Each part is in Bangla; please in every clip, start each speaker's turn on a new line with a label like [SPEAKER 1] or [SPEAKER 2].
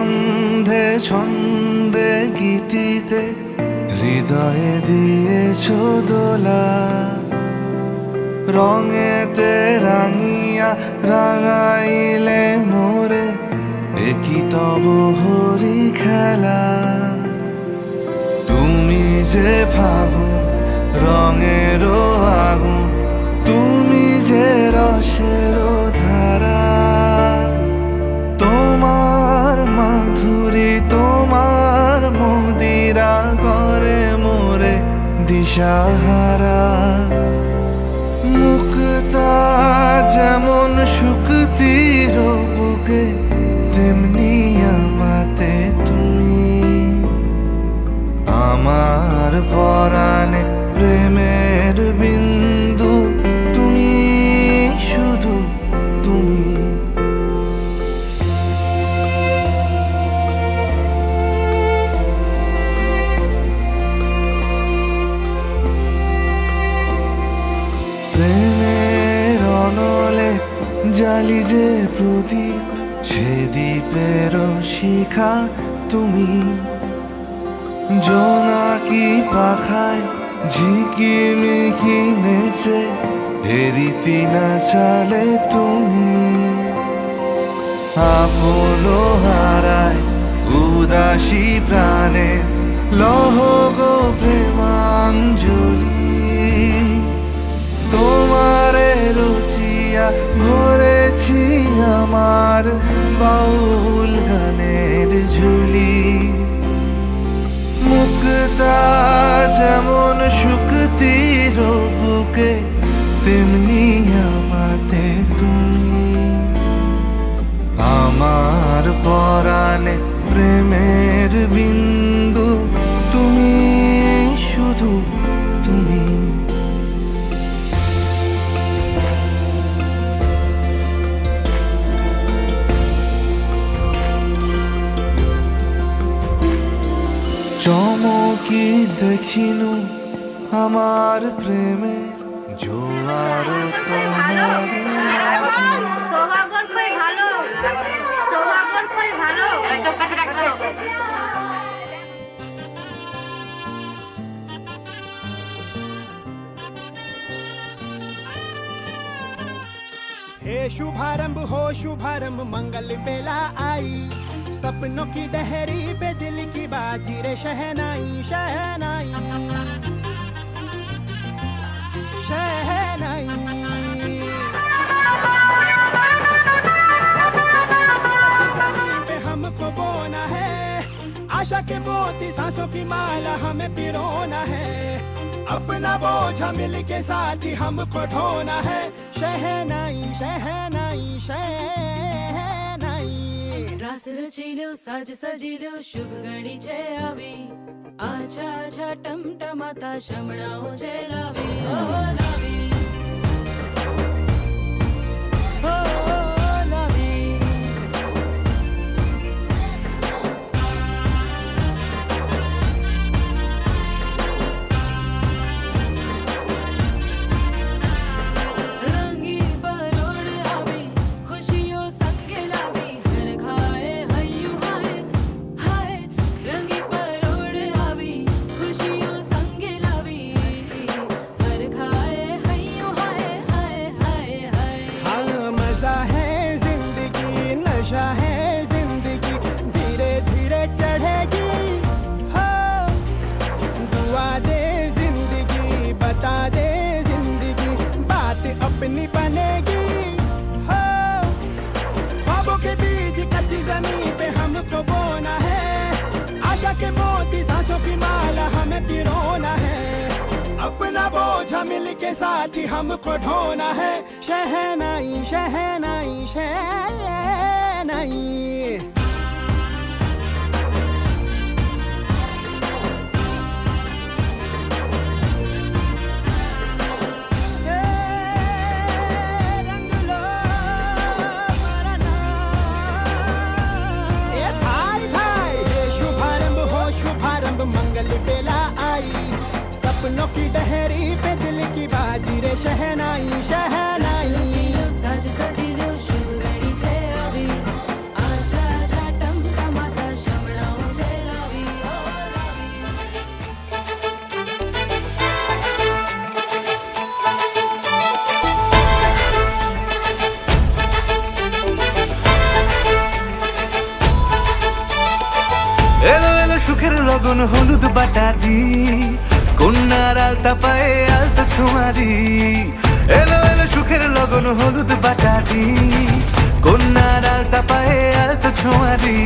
[SPEAKER 1] ছন্দে ছন্দে গীতিতে হৃদয়ে দিয়েছ দোলা, রঙেতে রাঙিয়া রাঙাইলে মোরে একই তব হরি খেলা। তুমি যে ফাগুন রঙেরও আগুন, তুমি যে রসেরও ধারা, তোমার মাধুরী তোমার মদিরা করে মোরে দিশাহারা। মুক্তা যেমন শুকতির বুকে, তেমনি আমাতে তুমি। আমার পরাণে প্রেমের বিন্দু, তুমি শুধু তুমি। প্রেমের অনলে জালি যে প্রদীপ, সে দ্বীপের শিখা তুমি। জোনাকি পাখায় ঝিকিমিকি নেচে এরিতি না চালে তুমি। আপন হারায় উদাসী প্রাণে লহ গো প্রেমাঞ্জলি। তোমারে রুচিয়া ভরেছি আমার বাউল গানের ঝুলি। মুক্তা যেমন শুকতির বুকে, তেমনি আমাতে তুমি। আমার পরাণে প্রেমের বিন্দু, তুমি শুধু তুমি। চমকি দেখিনু আমার প্রেমের জোয়ার তোমার মাঝে।
[SPEAKER 2] সৌভাগ্যর কই ভালো, সৌভাগ্যর কই ভালো। চোখ কাছে রাখতে হবে।
[SPEAKER 3] हे शुभारंभ हो शुभारंभ, मंगल बेला आई। सपनों की डहरी पे दिल की बाजी रे शहनाई शहनाई शहनाई। ज़मीन पे हमको बोना है, आशा के मोती सांसों की माला हमें पिरोना है। अपना बोझा मिल के साथ ही हमको ढोना है। शहनाई शहनाई शहनाई।
[SPEAKER 4] रास रचिलो साज सजिलो शुभ घड़ी छे आवी। आछा आछा टमटमाता शमणाओ छे लावी। ओ लावी, ओ लावी। रंगी परोड़ आवी, खुशियों संगे लावी। हर खाए हयू हाय हाय, रंगी परोड़ आवी, खुशियों संगे लावी। हर खाए हयू हाय हाय हाय हाय।
[SPEAKER 3] हाँ मजा है जिंदगी, नशा है जिंदगी, धीरे धीरे चढ़ेगी। हाँ दुआ दे जिंदगी, बता दे जिंदगी, बात अपनी बनेगी। हाँ ख्वाबों के बीज कच्ची जमीन पे हमको बोना है। आशा के मोती सांसों की माला हमें पिरोना है। अपना बोझा मिल के साथ ही हमको ढोना है। शहनाई शहनाई शहनाई। रंग लो मरना। ए भाई भाई, शुभारंभ हो शुभारंभ, मंगल बेला आई। सपनों की डहरी पे दिल की बाजी रे शहनाई शहनाई।
[SPEAKER 4] साज सजिलो शुभ घड़ी छे आवी। आछा आछा टमटमाता
[SPEAKER 1] হলুদ বাটা দি, কন্যার আলতা পায়ে আলতো ছোঁয়া দি। এলো এলো সুখের লগন হলুদ বাটা দি, কন্যার আলতা পায়ে আলতো ছোঁয়া দি।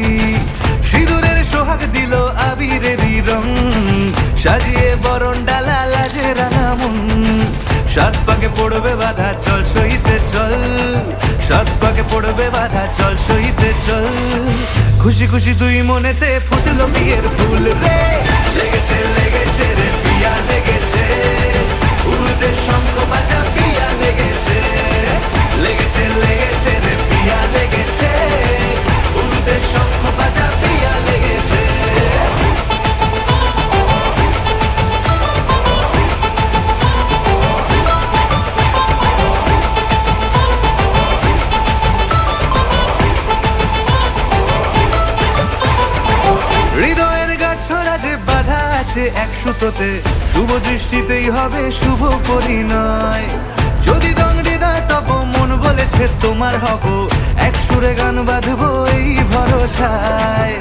[SPEAKER 1] সিঁদুরের সোহাগ দিল আবিরেরই রং, সাজিয়ে বরণ ডালা লাজে রাঙা মন। সাত পাকে পড়বে বাধা চল সইতে চল, সাত পাকে পড়বে বাধা চল সইতে চল। খুশি খুশি দুই মনেতে ফুটলো বিয়ের ফুল রে। লেগেছে লেগেছে রে পিয়া লেগেছে, উড়তে শঙ্খ বাজা পিয়া লেগেছে। লেগেছে লেগেছে রে পিয়া লেগেছে, উড়তে শঙ্খ বাজা পিয়া লেগেছে। হৃদয়ের গাছড়া যে বাধা আছে এক সুতোতে, শুভ দৃষ্টিতেই হবে শুভ পরিণয়। যদি দংডিদায় তব মন বলেছে তোমার হব, এক সুরে গান বাঁধবো এই ভরসায়।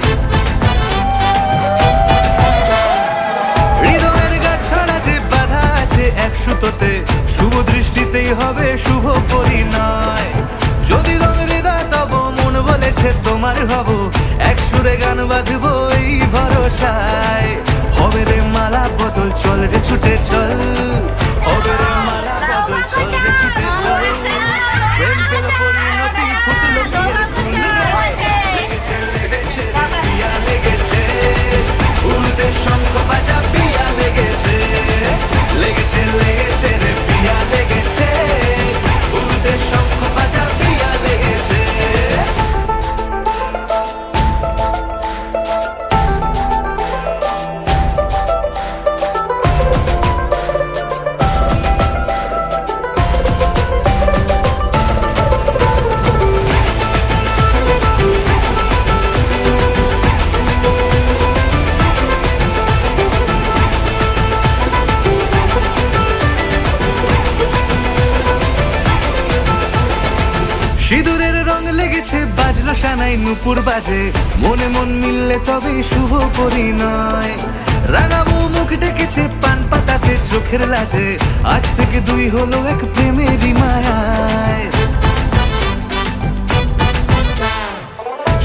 [SPEAKER 1] হৃদয়ের গাছড়া যে বাধা আছে এক সুতোতে, শুভ দৃষ্টিতেই হবে শুভ পরিণয়। যদি দংডিদায় তব মন বলেছে তোমার হব, এক সুরে গান বাঁধবো এই ভরসায়। হবে রে মালা বদল চল রে ছুটে চল, হবে রে মালা বদল চল রে ছুটে চল। প্রেম পেল পরিণতি ফুটলো বিয়ের ফুল রে। লেগেছে লেগেছে রে পিয়া লেগেছে, উড়তে শঙ্খ বাজা পিয়া লেগেছে। লেগেছে লেগেছে রে পিয়া লেগেছে, উড়তে শঙ্খ বাজা পিয়া লেগেছে। সিঁদুরের রং লেগেছে বাজলো সানাই নুপুর বাজে, মনে মন মিললে তবে শুভ পরিণয়। রাঙাবো মুখ ডেকেছে পান পাতাতে চোখের লাজে, আজ থেকে দুই হলো এক প্রেমেরই মায়ায়।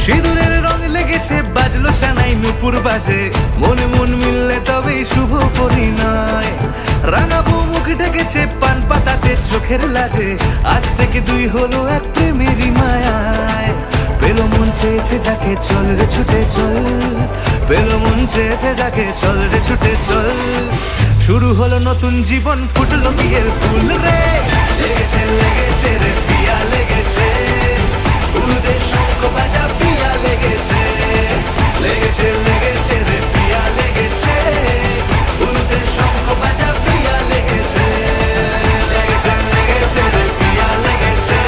[SPEAKER 1] সিঁদুরের রং লেগেছে বাজলো সানাই নুপুর বাজে, মনে মন মিললে তবে শুভ পরিণয়। রাঙাবো মুখ ডেকেছে পান পাতাতে চোখের লাজে, আজ থেকে দুই হলো এক প্রেমেরই মায়ায়। পেলো মন চেয়েছে যাকে চল রে ছুটে চল, পেলো মন চেয়েছে যাকে চল রে ছুটে চল। শুরু হলো নতুন জীবন ফুটলো বিয়ের ফুল রে। লেগেছে লেগেছে রে পিয়া লেগেছে, উড়তে শঙ্খ বাজা পিয়া লেগেছে। লেগেছে লেগেছে রে পিয়া লেগেছে, উড়তে শঙ্খ বাজা পিয়া লেগেছে। লেগেছে লেগেছে রে পিয়া লেগেছে,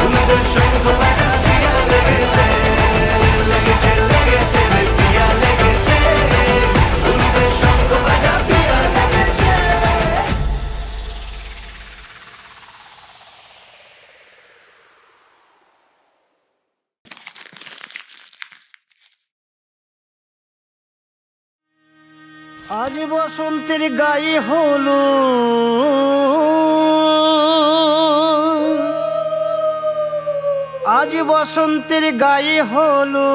[SPEAKER 1] উড়তে শঙ্খ বাজা পিয়া লেগেছে। লেগেছে লেগেছে রে পিয়া লেগেছে, উড়তে শঙ্খ বাজা পিয়া লেগেছে।
[SPEAKER 3] আজ বসন্তের গায়ে হলো, আজ বসন্তের গায়ে হলো,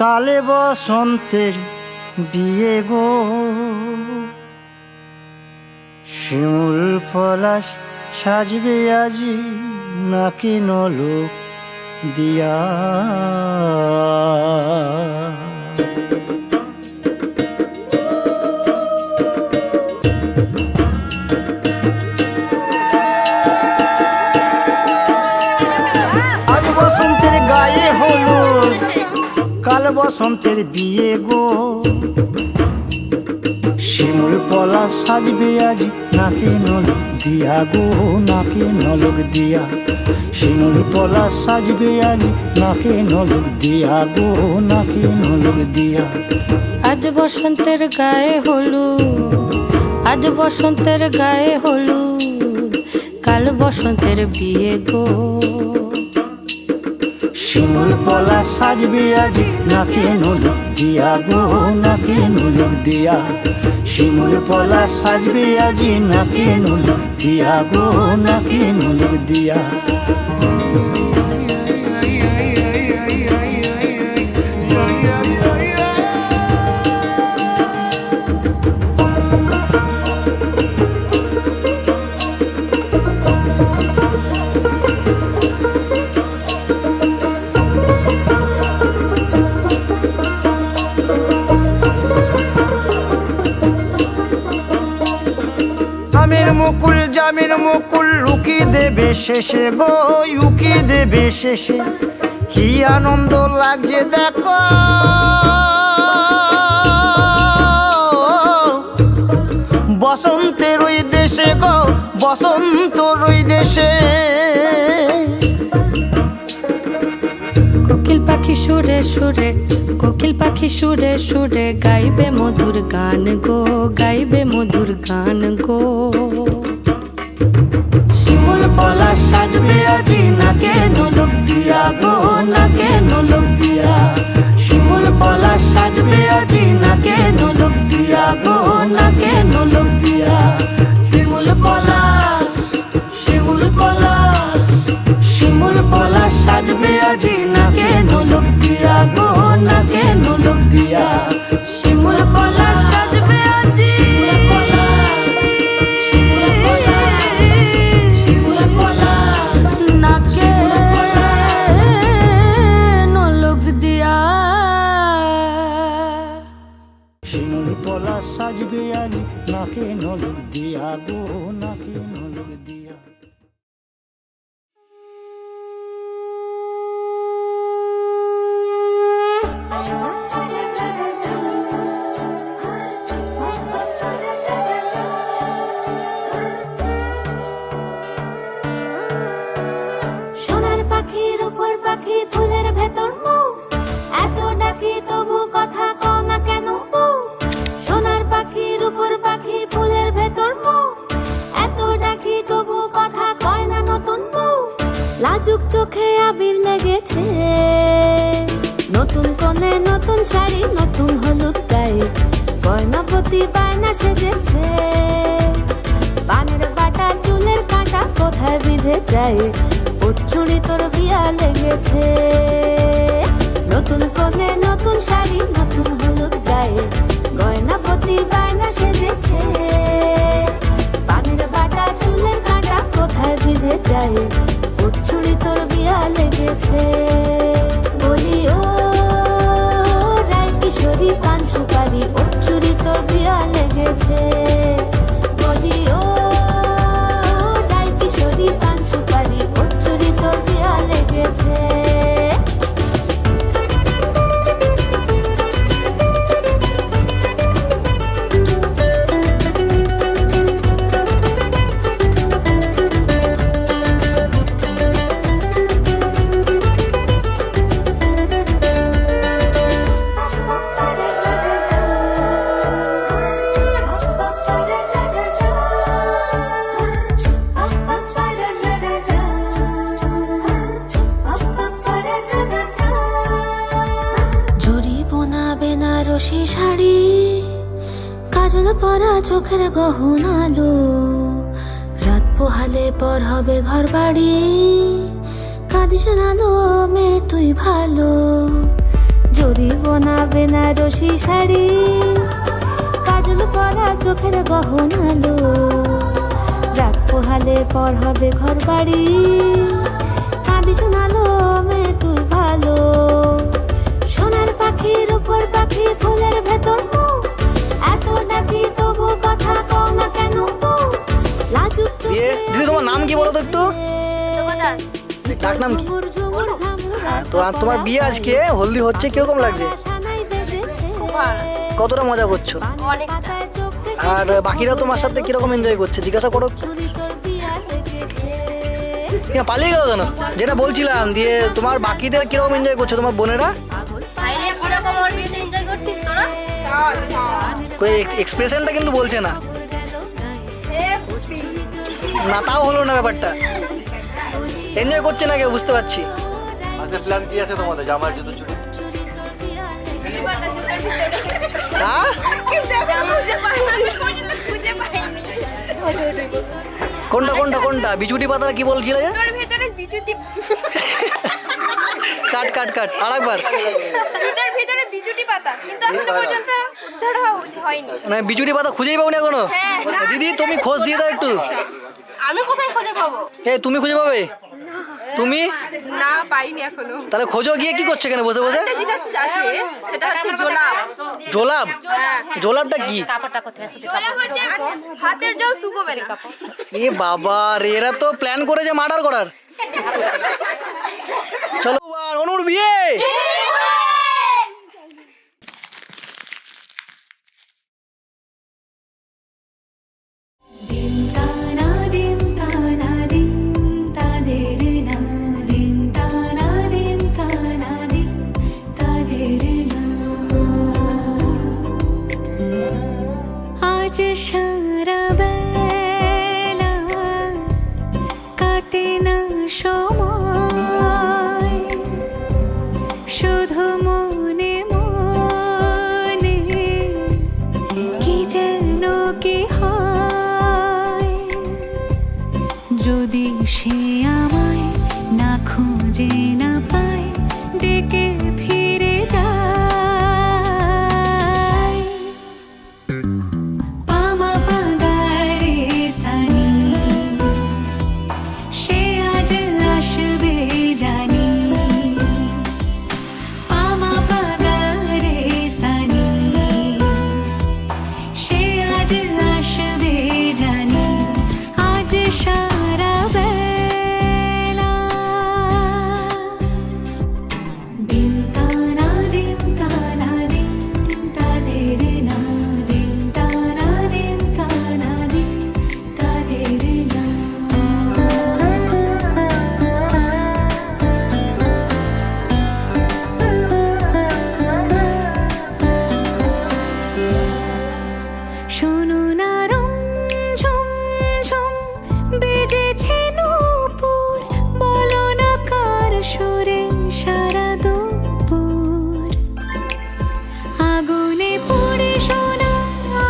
[SPEAKER 3] কালে বসন্তের বিয়ে গো। শিমুল পলাশ সাজবে আজি নাকি নলোক দিয়া। আজ বসন্তের গায়ে হলো, কাল বসন্তের বিয়ে গো। শিমুল পলাশ সাজবে আজ নাকি নলক দিয়া গো, নাকি নলক দিয়া। শিমুল পলাশ সাজবে আজ নাকি নলক দিয়া গো, নাকি নলক দিয়া।
[SPEAKER 5] আজ বসন্তের গায়ে হলুদ, আজ বসন্তের গায়ে হলুদ, কাল বসন্তের বিয়ে গো।
[SPEAKER 3] শিমুল পলা সাজবে আজি নাকে নোলক দিয়া গো নাকে নোলক দিয়া শিমুল পলা সাজবে আজি নাকে নোলক দিয়া গো নাকে নোলক দিয়া জামিন মুকুল লুকি দেবে শেষে গো উকি দেবে শেষে কি আনন্দ লাগছে দেখো বসন্তের ওই দেশে গো বসন্তর ওই দেশে
[SPEAKER 5] কোকিল পাখি সুরে সুরে কোকিল পাখি সুরে সুরে গাইবে মধুর গান গো গাইবে মধুর গান গো
[SPEAKER 3] শিমুল পলা সাজবে আজি নাকে নোলক দিয়া গো নাকে নোলক দিয়া শিমুল পলা সাজবে আজি নাকে নোলক দিয়া গো নাকে নোলক দিয়া শিমুল পলাশ শিমুল পলাশ শিমুল পলা সাজবে আজি নাকে নোলক দিয়া গো নাকে নোলক দিয়া
[SPEAKER 5] শিমুল পলা সাজবে আজি নাকে নোলক দিয়া
[SPEAKER 3] শিমুল পলা সাজবে আজি নাকে নোলক দিয়া গো নাকে নোলক দিয়া
[SPEAKER 2] সোনার পাখির উপর পাখি ফুলের ভেতর মৌ এত ডাকি তবু কথা কও না কেন বউ সোনার পাখির উপর পাখি ফুলের ভেতর মৌ এত ডাকি তবু কথা কয় না নতুন বউ লাজুক চোখে আবির লেগেছে নতুন কোণে নতুন শাড়ি নতুন হলুদ গায়ে গয়না প্রতি বায়না সেজেছে পানের বাটা চুলের কাঁটা কোথায় বিঁধে যায় উঠছুড়ি তোর বিয়া লেগেছে নতুন কোণে নতুন শাড়ি নতুন হলুদ গায়ে গয়না প্রতি বায়না সেজেছে পানের বাটা চুলের কাঁটা কোথায় বিঁধে যায় উঠছুড়ি তোর বিয়া লেগেছে বলি ও রায় কিশোরী পান সুপারি উঠছুড়ি তোর বিয়া লেগেছে বলি ও রায় কিশোরী পান সুপারি উঠছুড়ি তোর বিয়া লেগেছে বেনারসি শাড়ি কাজল পরা চোখের গহনালো রাত পোহালে পর হবে ঘর বাড়ি কাঁদিস নালো মে তুই ভালো জরি বোনা বেনারসি শাড়ি কাজল পরা চোখের গহনালো রাত পোহালে পর হবে ঘর বাড়ি কাঁদিস নালো মে তুই ভালো সোনার পাখির উপর পাখি ফুলের ভেতর মৌ এত ডাকি তবু কথা কও না কেন বউ লাজুক চোখে
[SPEAKER 6] দিদি তোমার নাম কি বলো তো একটু ডাক নাম কি তো আর তোমার বিয়ে আজকে হলদি হচ্ছে কিরকম লাগছে কতটা মজা করছো আর বাকিরা তোমার সাথে কিরকম এনজয় করছে জিজ্ঞাসা করো পালিয়ে গেল কেন যেটা বলছিলাম দিয়ে তোমার বাকিদের কিরকম এনজয় করছো তোমার বোনেরা এক্সপ্রেশনটা কিন্তু বলছে না না তাও হলো না ব্যাপারটা এনজয় করছে না কেউ বুঝতে পারছি রাতে প্ল্যান কি আছে তোমাদের জামার জুতো চুরি? হ্যাঁ? কোনটা কোনটা কোনটা বিচুটি পাতা কি বলছিলে যে? কাট কাট কাট আরেকবার।
[SPEAKER 7] জুতার ভিতরে বিচুটি পাতা কিন্তু এখনো পর্যন্ত উদ্ধার হয়নি।
[SPEAKER 6] মানে বিচুটি পাতা খুঁজেই পাওনি এখনো? দিদি তুমি খোঁজ দিয়ে দাও একটু।
[SPEAKER 7] আমি কোথায় খুঁজে পাবো?
[SPEAKER 6] তুমি খুঁজে পাবে? তুমি
[SPEAKER 8] না পাইনি এখনো।
[SPEAKER 6] তাহলে খোঁজো গিয়ে কি করছে এখানে বসে বসে?
[SPEAKER 8] একটা জিনিস আছে সেটা হচ্ছে জোলাপ।
[SPEAKER 6] জোলাপ? জোলাপটা কি?
[SPEAKER 7] জোলা হচ্ছে হাতের জল শুকোবে না।
[SPEAKER 6] এ বাবা রে, এরা তো প্ল্যান করেছে মার্ডার করার। চলো আর অনুর বিয়ে।
[SPEAKER 5] আজ সারা বেলা কাটে না সময়, শুধু মনে মনে কি যেন কি হয়। যদি সে আমায় না খুঁজে না পায়, ডেকে ফিরে যায়। পামা পাগারে সানি, সে আজ আসবে জানি। পামা পাগারে সানি, সে আজ আসবে জানি। আজ সারা বেলা দিন তানা দিন তানা দিন তাদের না, দিন তানা দিন তানা দিন তাদের না। শোনো না ঝুম ঝুম বেজেছে নূপুর, বলো না কার সুরে সারা দুপুর। আগুনে পুড়ে সোনা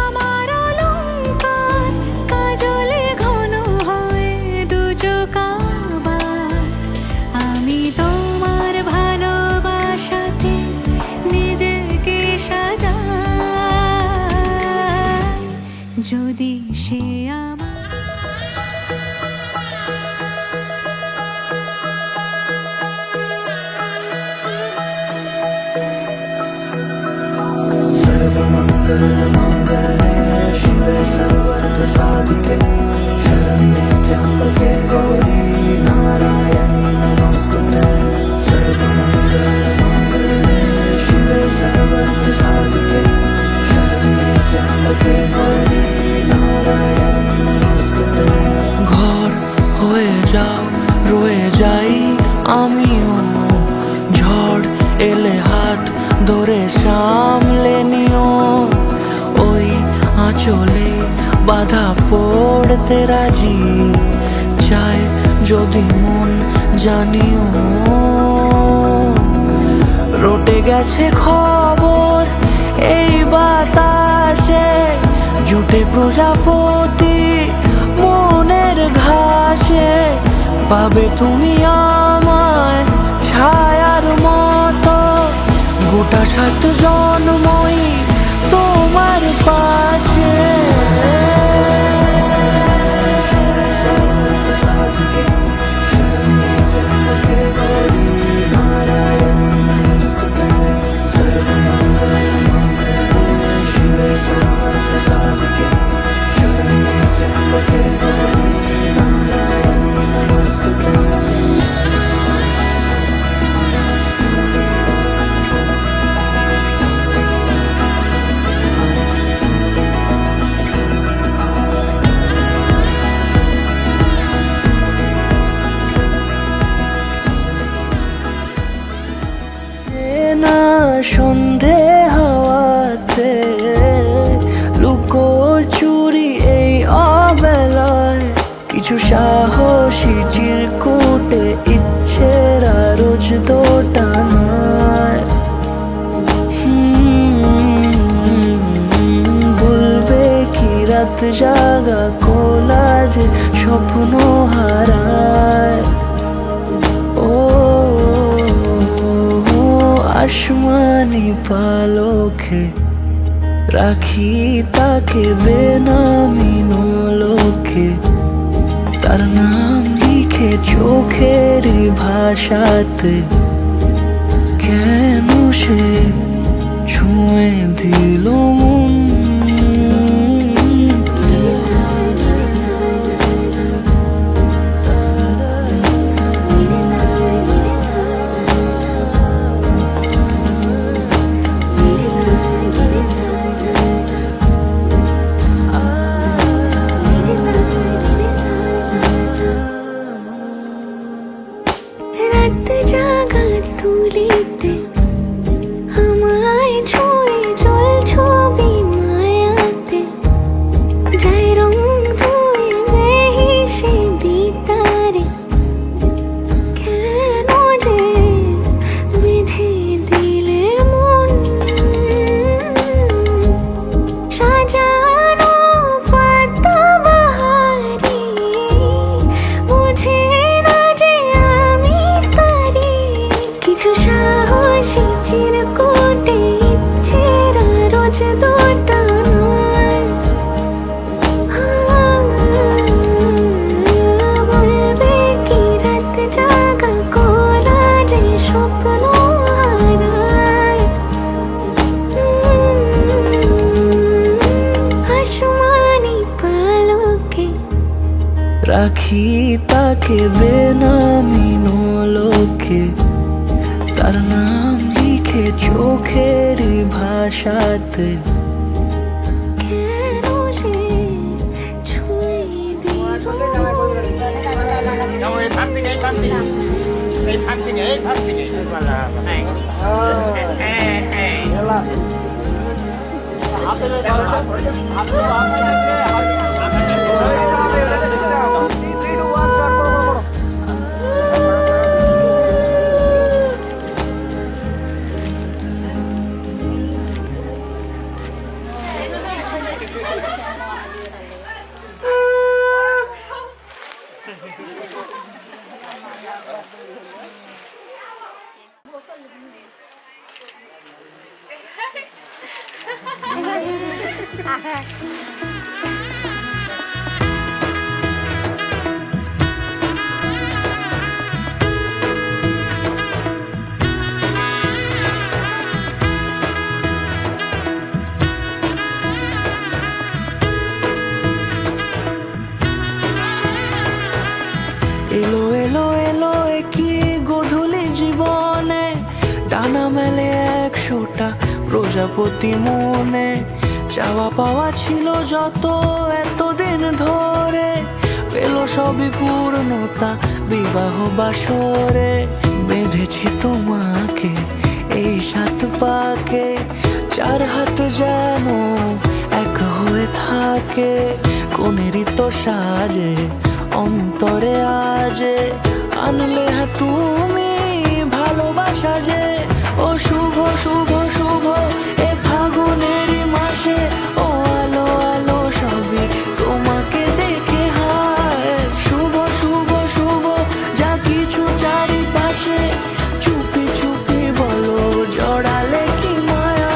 [SPEAKER 5] আমার অলংকার, কাজলে ঘন হয় দু চোখ আবার। আমি তোমার ভালোবাসাতে নিজেকে সাজাই, যদি সে আমার
[SPEAKER 9] ঘর হয়ে যাও রয়ে যাই আমিও, ঝড় এলে হাত ধরে সামলে নিও। ওই আঁচলে বাধা পড়তে রাজি, চাই যদি মন জানিও। রটে গেছে খবর এই বাতাসে, জুটে প্রজাপতি মনের ঘাসে। পাবে তুমি আমায় ছায়ার মতো, গোটা 7 জন্মই তোমার পাশে। সন্ধে হাওয়াতে লুকো চুরি এই অবেলায়, কিছু সাহসী চিরকুটে ইচ্ছের আরো রোজ দোটানায়। বলবে কি রাত জাগা কোলাজে স্বপ্ন হারায়। ও আসমানি পালকে রাখি তাকে বেনামি নোলকে, তার নাম লিখে চোখের ভাষাতে। কেন সে ছুঁয়ে দিল মন।
[SPEAKER 2] রাত জাগা তুলিতে আমায় ছুঁয়ে জল ছবি মায়াতে, যাই রং ধুয়ে মেহিসে বিতারে। কেন যে বিধে দিলে মন সাজানো পাতা বাহারি, বুঝে না যে আমি তারি। কিছু সাহসী চিরকুটে ইচ্ছেরা রোজ দোটানায়। বলবে কি রাত জাগা কোলাজে স্বপ্ন হারায়। আসমানি পালকে
[SPEAKER 9] রাখি তাকে বেনামি নোলকে, তার নাম লিখে চোখের ভাষাতে।
[SPEAKER 2] কেন সে ছুঁয়ে দিল
[SPEAKER 9] এলো এলো এলো কি গধূলি জীবনে, ডানা মেলে 100টা প্রজাপতি মনে। চাওয়া পাওয়া ছিল যত এতদিন ধরে, পেল সবই পূর্ণতা বিবাহ বাসরে। বেঁধেছি তোমাকে এই 7 পাকে, 4 হাত যেন এক হয়ে থাকে। কোনেরই তো সাজে অন্তরে আজে, আনলে হ্যাঁ তুমি ভালোবাসা যে। ও শুভ শুভ শুভ এ ফাগুনেরই মাসে, ও আলো আলো সবই তোমাকে দেখে হায়। শুভ শুভ শুভ যা কিছু চারিপাশে, চুপি চুপি বলো জড়ালে কি মায়া।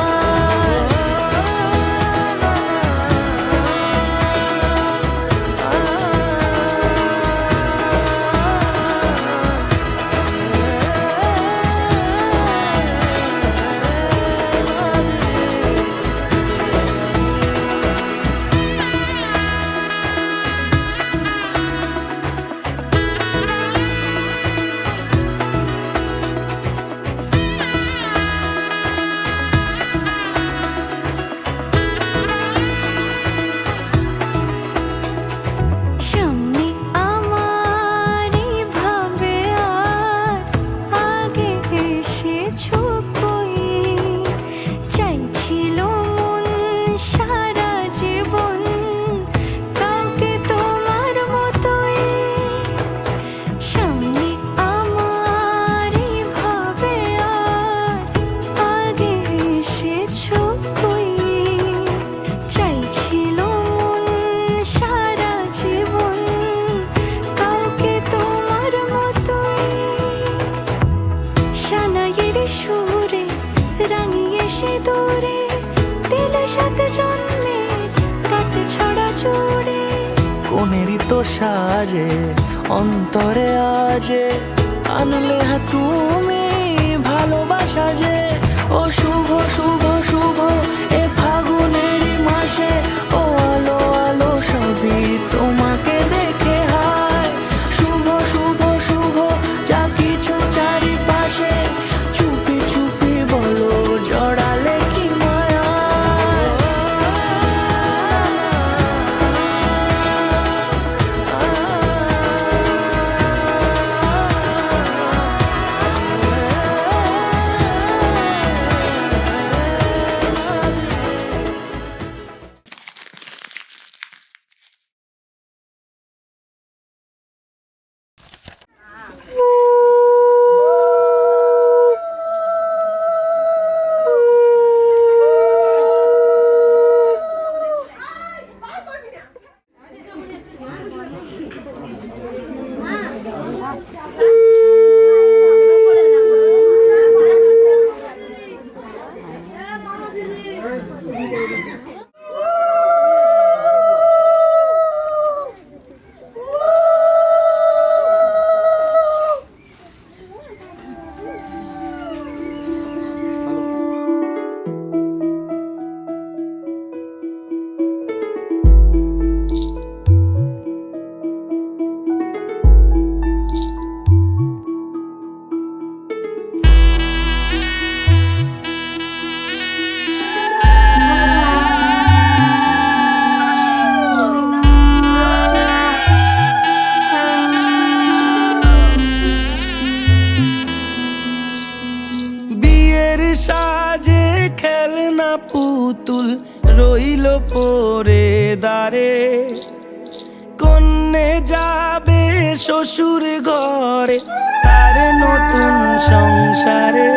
[SPEAKER 9] মনেরই তো সাজে অন্তরে আজে আনলে হ্যাঁ তুমি ভালোবাসা যে ও শুভ শুভ শুভ এ ফাগুনেরই মাসে ও আলো আলো সবই তোমাকে দেখে হায় শুভ শুভ শুভ যা কিছু চারিপাশে চুপি চুপি বলো জড়ালে কি মায়া
[SPEAKER 1] বিয়ের সাজে খেলনা পুতুল রইল পরে দাঁড়ে কন্যে যাবে শ্বশুর ঘরে তার নতুন সংসারে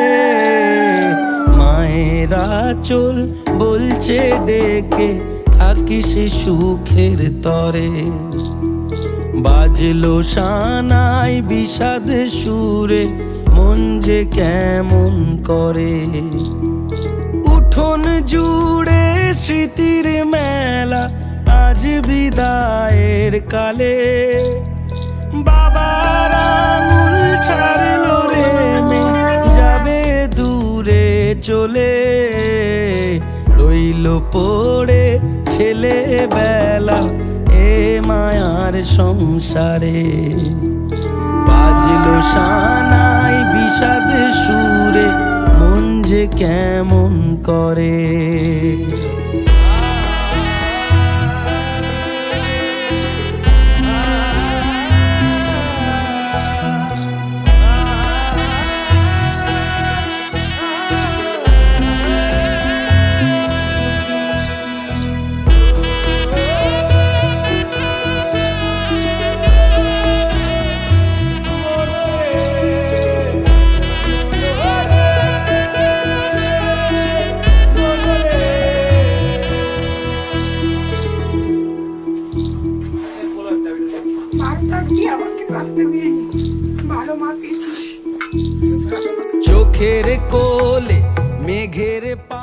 [SPEAKER 1] মায়েরা চল বলছে ডেকে থাকিস সুখের তরে বাজলো সানাই বিষাদ সুরে মন যে কেমন করে উঠোন জুড়ে স্মৃতির মেলা আজ বিদায়ের কালে বাবার আঙুল ছাড়লো রে মে যাবে দূরে চলে রইল পড়ে ছেলেবেলা এ মায়ার সংসারে বাজলো সানাই বিষাদ সুরে মন যে কেমন করে চোখের কোলে মেঘের পা